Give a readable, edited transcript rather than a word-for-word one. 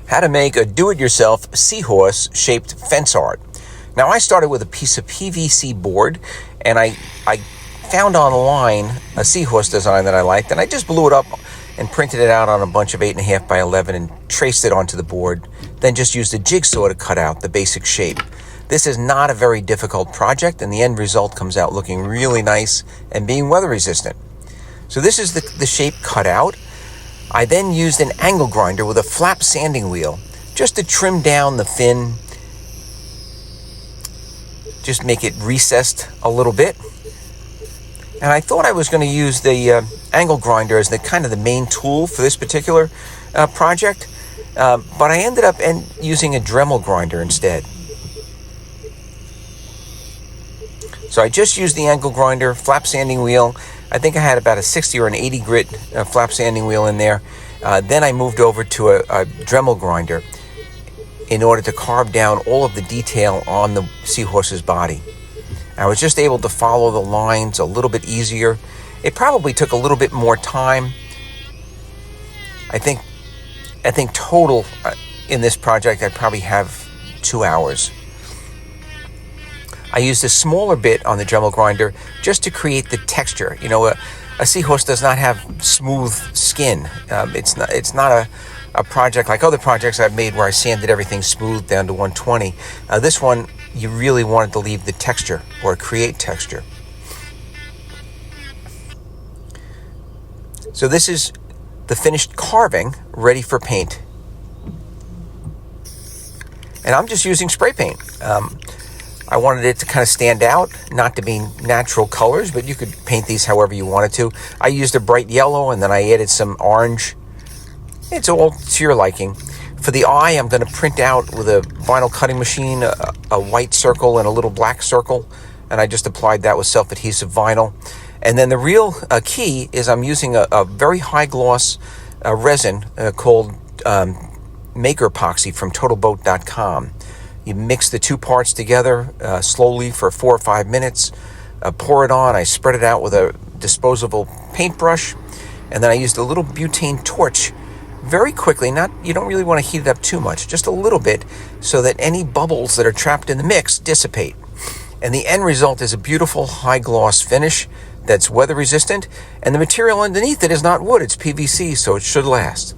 how to make a do-it-yourself seahorse shaped fence art. Now, I started with a piece of PVC board, and I found online a Seahorse Design that I liked, and I just blew it up and printed it out on a bunch of 8.5 by 11 and traced it onto the board, then just used a jigsaw to cut out the basic shape. This is not a very difficult project, and the end result comes out looking really nice and being weather resistant. So this is the shape cut out. I then used an angle grinder with a flap sanding wheel just to trim down the fin, just make it recessed a little bit. And I thought I was going to use the angle grinder as the main tool for this particular project, but I ended up using a Dremel grinder instead. So I just used the angle grinder, flap sanding wheel. I think I had about a 60 or an 80 grit flap sanding wheel in there. Then I moved over to a Dremel grinder in order to carve down all of the detail on the seahorse's body. I was just able to follow the lines a little bit easier. It probably took a little bit more time. I think total in this project I probably have 2 hours. I used a smaller bit on the Dremel grinder just to create the texture. You know, a seahorse does not have smooth skin. It's not a project like other projects I've made where I sanded everything smooth down to 120. This one, you really wanted to leave the texture or create texture. So this is the finished carving ready for paint. And I'm just using spray paint. I wanted it to kind of stand out, not to be natural colors, but you could paint these however you wanted to. I used a bright yellow, and then I added some orange. It's all to your liking. For the eye, I'm going to print out with a vinyl cutting machine a white circle and a little black circle, and I just applied that with self-adhesive vinyl. And then the real key is I'm using a very high-gloss resin called Maker Epoxy from TotalBoat.com. You mix the two parts together slowly for 4 or 5 minutes, pour it on. I spread it out with a disposable paintbrush, and then I used a little butane torch very quickly. You don't really want to heat it up too much, just a little bit, so that any bubbles that are trapped in the mix dissipate. And the end result is a beautiful high gloss finish that's weather resistant, and the material underneath it is not wood, it's PVC, so it should last.